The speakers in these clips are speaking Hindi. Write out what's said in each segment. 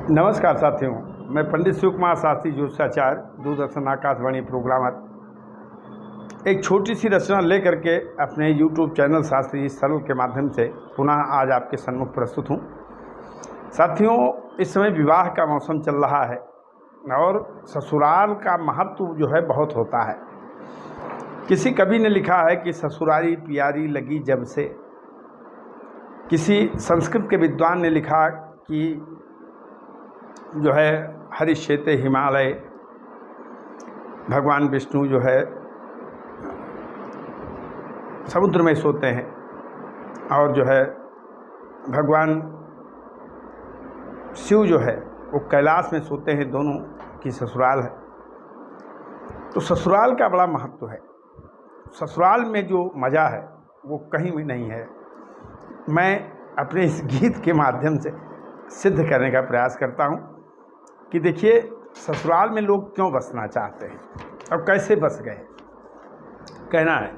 नमस्कार साथियों, मैं पंडित शिव कुमार शास्त्री ज्योतिषाचार्य, दूरदर्शन आकाशवाणी प्रोग्रामर एक छोटी सी रचना लेकर के अपने यूट्यूब चैनल शास्त्री सरल के माध्यम से पुनः आज आपके सन्मुख प्रस्तुत हूँ। साथियों, इस समय विवाह का मौसम चल रहा है और ससुराल का महत्व जो है बहुत होता है। किसी कवि ने लिखा है कि ससुरारी प्यारी लगी जब से। किसी संस्कृत के विद्वान ने लिखा कि जो है हरिश्चेते हिमालय, भगवान विष्णु जो है समुद्र में सोते हैं और जो है भगवान शिव जो है वो कैलाश में सोते हैं, दोनों की ससुराल है। तो ससुराल का बड़ा महत्व है। ससुराल में जो मज़ा है वो कहीं भी नहीं है। मैं अपने इस गीत के माध्यम से सिद्ध करने का प्रयास करता हूँ कि देखिए ससुराल में लोग क्यों बसना चाहते हैं और कैसे बस गए। कहना है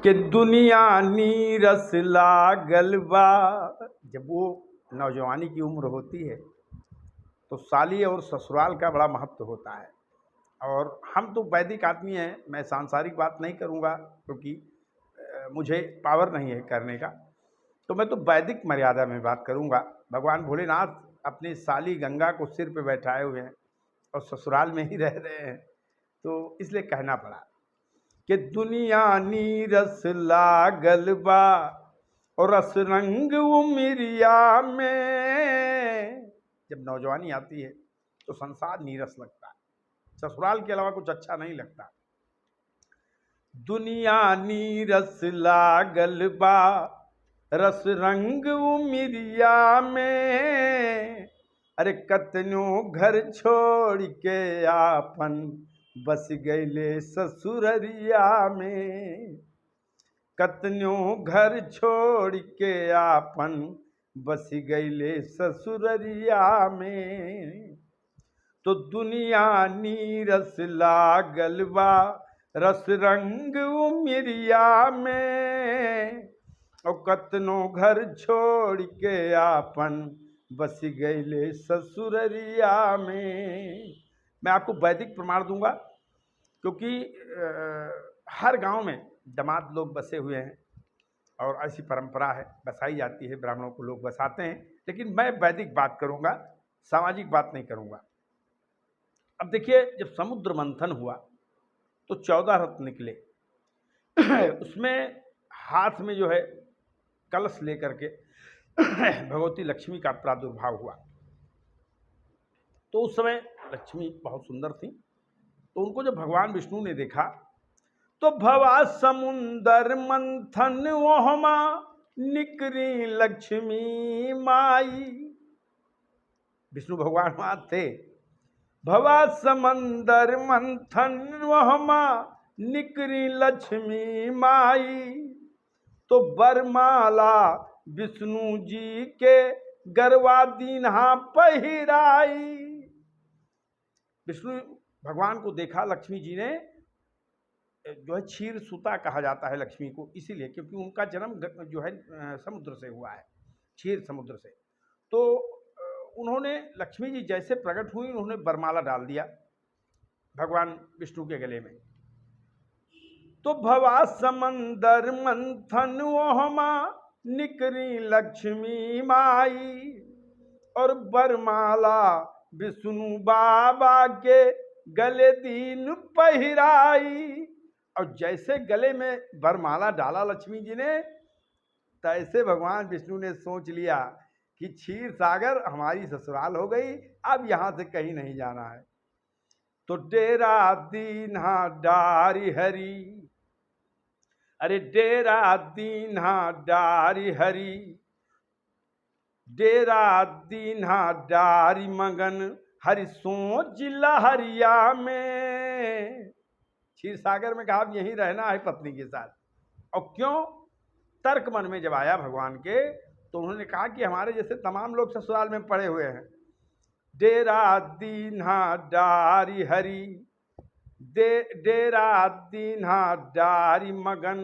कि दुनिया नीरस लागल बा। जब वो नौजवानी की उम्र होती है तो साली और ससुराल का बड़ा महत्व होता है। और हम तो वैदिक आदमी हैं, मैं सांसारिक बात नहीं करूँगा क्योंकि मुझे पावर नहीं है करने का। तो मैं तो वैदिक मर्यादा में बात करूँगा। भगवान भोलेनाथ अपनी साली गंगा को सिर पे बैठाए हुए हैं और ससुराल में ही रह रहे हैं, तो इसलिए कहना पड़ा कि दुनिया नीरस लागल बा और रस रंग उमिरिया में। जब नौजवानी आती है तो संसार नीरस लगता है, ससुराल के अलावा कुछ अच्छा नहीं लगता। दुनिया नीरस लागल बा रस रंग उमिरिया में। अरे कतनो घर छोड़ के आपन बस गईले ससुररिया में। कतनो घर छोड़ के आपन बस गईले ससुररिया में। तो दुनिया नीरस लागल बा रस रंग उमिरिया में। और कतनो घर छोड़ के आपन बस गईले ससुररिया में। मैं आपको वैदिक प्रमाण दूंगा क्योंकि हर गांव में दामाद लोग बसे हुए हैं और ऐसी परंपरा है, बसाई जाती है, ब्राह्मणों को लोग बसाते हैं। लेकिन मैं वैदिक बात करूंगा, सामाजिक बात नहीं करूंगा। अब देखिए, जब समुद्र मंथन हुआ तो 14 रत्न निकले। उसमें हाथ में जो है कलश लेकर के भगवती लक्ष्मी का प्रादुर्भाव हुआ। तो उस समय लक्ष्मी बहुत सुंदर थी। तो उनको जब भगवान विष्णु ने देखा तो भवा समुंदर मंथन वहमा निकरी लक्ष्मी माई। विष्णु भगवान वहां थे। भवा समंदर मंथन वहमा निकरी लक्ष्मी माई। तो बरमाला विष्णु जी के गरवा दीन्हा पहिराई। विष्णु भगवान को देखा लक्ष्मी जी ने। जो है क्षीर सुता कहा जाता है लक्ष्मी को, इसीलिए क्योंकि उनका जन्म जो है समुद्र से हुआ है, क्षीर समुद्र से। तो उन्होंने, लक्ष्मी जी जैसे प्रकट हुई, उन्होंने बरमाला डाल दिया भगवान विष्णु के गले में। तो भवा समंदर मंथन वहमा निकरी लक्ष्मी माई। और बरमाला विष्णु बाबा के गले दीन पहिराई। और जैसे गले में बरमाला डाला लक्ष्मी जी ने, तैसे भगवान विष्णु ने सोच लिया कि क्षीर सागर हमारी ससुराल हो गई, अब यहां से कहीं नहीं जाना है। तो डेरा दीन्हा डारी हरी। अरे डेरा दीन्हा डारी हरी। डेरा दीन्हा डारी मगन हरि सोच लहरिया में। क्षीर सागर में कहा यहीं रहना है पत्नी के साथ। और क्यों? तर्क मन में जब आया भगवान के, तो उन्होंने कहा कि हमारे जैसे तमाम लोग ससुराल में पड़े हुए हैं। डेरा दीन्हा डारी हरी। डेरा दीन्हा डारी मगन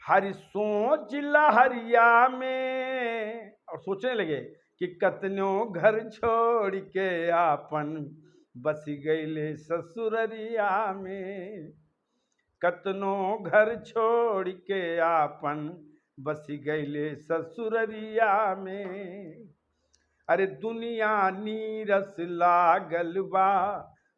हरि सोच लहरिया में। और सोचने लगे कि कतनो घर छोड़ के आपन बस गईले ससुररिया में, कतनो घर छोड़ के आपन बस गईले ससुररिया में। अरे दुनिया नीरस लागल बा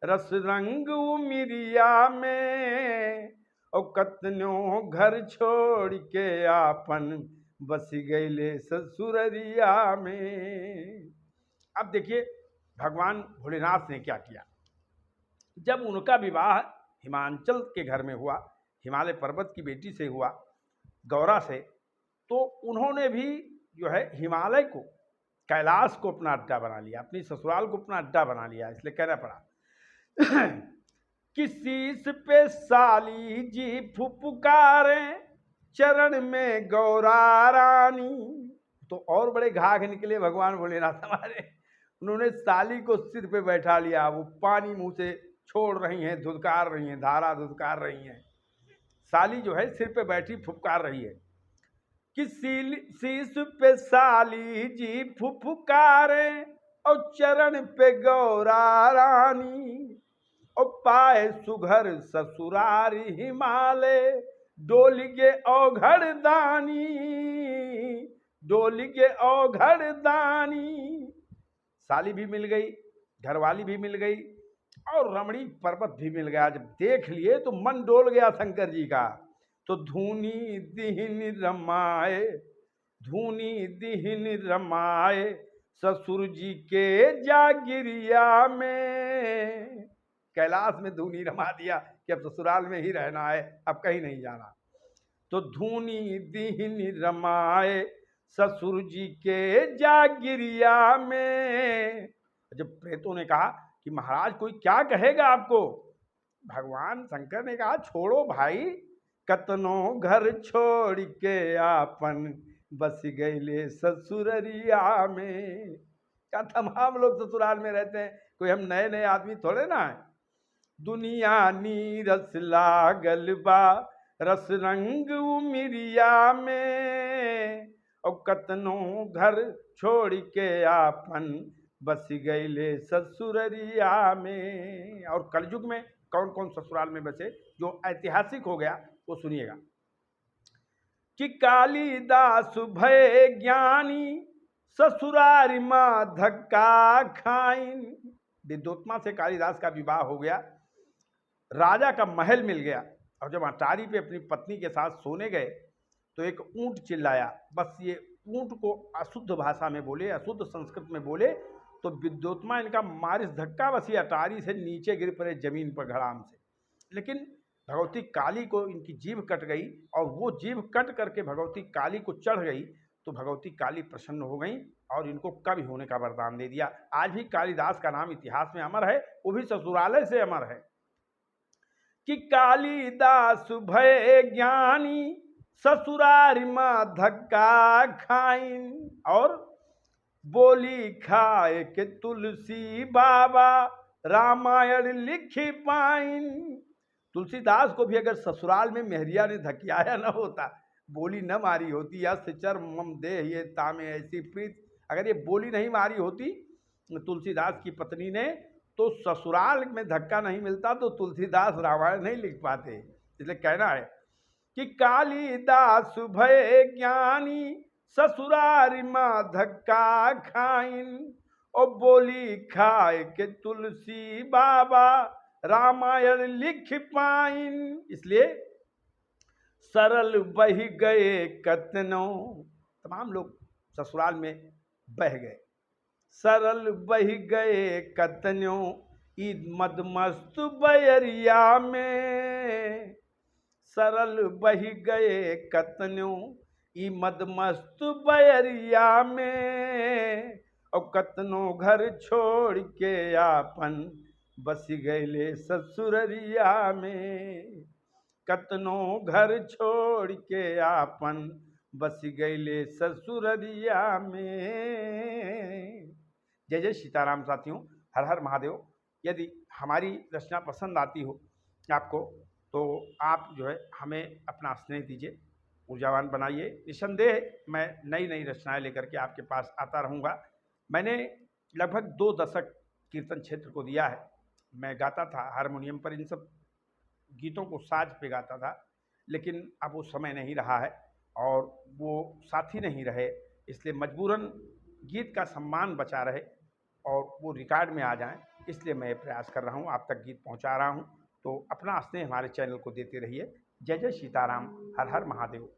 रस रंग उमिरिया में, और कतनो घर छोड़ के आपन बस गईले ससुररिया में। अब देखिए भगवान भोलेनाथ ने क्या किया। जब उनका विवाह हिमाचल के घर में हुआ, हिमालय पर्वत की बेटी से हुआ, गौरा से, तो उन्होंने भी जो है हिमालय को, कैलाश को अपना अड्डा बना लिया, अपनी ससुराल को अपना अड्डा बना लिया। इसलिए कहना पड़ा कि शीश पे साली जी फुफकारे चरण में गौरा रानी। तो और बड़े घाघ निकले भगवान भोलेनाथ हमारे। उन्होंने साली को सिर पे बैठा लिया, वो पानी मुंह से छोड़ रही हैं, धुदकार रही हैं, धारा धुदकार रही हैं। साली जो है सिर पे बैठी फुफकार रही है कि शीश पे साली जी फुफकारे और चरण पे गौरा रानी, और पाए सुघर ससुरारी हिमालय डोलिगे औघड़ दानी, डोलिगे औघड़ दानी। साली भी मिल गई, घरवाली भी मिल गई, और रमणी पर्वत भी मिल गया। जब देख लिए तो मन डोल गया शंकर जी का। तो धूनी दिहिन रमाए, धूनी दिहिन रमाए ससुर जी के जागिरिया में। कैलाश में धूनी रमा दिया कि अब ससुराल में ही रहना है, अब कहीं नहीं जाना। तो धूनी दिहिन रमाए ससुर जी के जागिरिया में। जब प्रेतों ने कहा कि महाराज कोई क्या कहेगा आपको, भगवान शंकर ने कहा छोड़ो भाई, कतनो घर छोड़ के आपन बस गईले ससुररिया में। क्या तमाम लोग ससुराल में रहते हैं, कोई हम नए नए आदमी थोड़े ना है। दुनिया नीरस लागल बा रस रंग उमिरिया में, और कतनो घर छोड़ के आपन बस गईले ससुररिया में। और कलयुग में कौन कौन ससुराल में बसे, जो ऐतिहासिक हो गया वो सुनिएगा। कि कालिदास भय ज्ञानी ससुरारी माँ धक्का खाइन। विद्योत्मा से कालिदास का विवाह हो गया, राजा का महल मिल गया, और जब अटारी पे अपनी पत्नी के साथ सोने गए तो एक ऊंट चिल्लाया। बस ये ऊंट को अशुद्ध भाषा में बोले, अशुद्ध संस्कृत में बोले, तो विद्योत्मा इनका मारिस धक्का, बस ये अटारी से नीचे गिर पड़े जमीन पर घड़ाम से। लेकिन भगवती काली को इनकी जीभ कट गई, और वो जीभ कट करके भगवती काली को चढ़ गई, तो भगवती काली प्रसन्न हो गई और इनको कवि होने का वरदान दे दिया। आज भी कालिदास का नाम इतिहास में अमर है, वो भी ससुरालय से अमर है। कि कालिदास भय ज्ञानी ससुरारी माँ धक्का खाइन, और बोली खाए के तुलसी बाबा रामायण लिख पाइन। तुलसीदास को भी अगर ससुराल में मेहरिया ने धकियाया न होता, बोली न मारी होती, या सिचर मम दे ये तामे ऐसी प्रीत, अगर ये बोली नहीं मारी होती तुलसीदास की पत्नी ने, तो ससुराल में धक्का नहीं मिलता, तो तुलसीदास रामायण नहीं लिख पाते। इसलिए कहना है कि कालिदास भय ज्ञानी ससुरारी माँ धक्का खाइन, और बोली खाए के तुलसी बाबा रामायण लिख पाइन। इसलिए सरल बह गए कतनो, तमाम लोग ससुराल में बह गए। सरल बह गए कतनो ईद मदमस्त बयरिया में, सरल बह गए कतनो ई मदमस्त बयरिया में, और कतनो घर छोड़ के आपन बस गईले ससुररिया में। कतनो घर छोड़ के आपन बस गईले ससुररिया में। जय जय सीताराम साथियों, हर हर महादेव। यदि हमारी रचना पसंद आती हो आपको, तो आप जो है हमें अपना स्नेह दीजिए, ऊर्जावान बनाइए। निसंदेह मैं नई नई रचनाएं लेकर के आपके पास आता रहूँगा। मैंने लगभग 2 दशक कीर्तन क्षेत्र को दिया है। मैं गाता था हारमोनियम पर, इन सब गीतों को साज पे गाता था, लेकिन अब वो समय नहीं रहा है और वो साथी नहीं रहे, इसलिए मजबूरन गीत का सम्मान बचा रहे और वो रिकॉर्ड में आ जाएं, इसलिए मैं ये प्रयास कर रहा हूँ, आप तक गीत पहुँचा रहा हूँ। तो अपना स्नेह हमारे चैनल को देते रहिए। जय जय सीताराम, हर हर महादेव।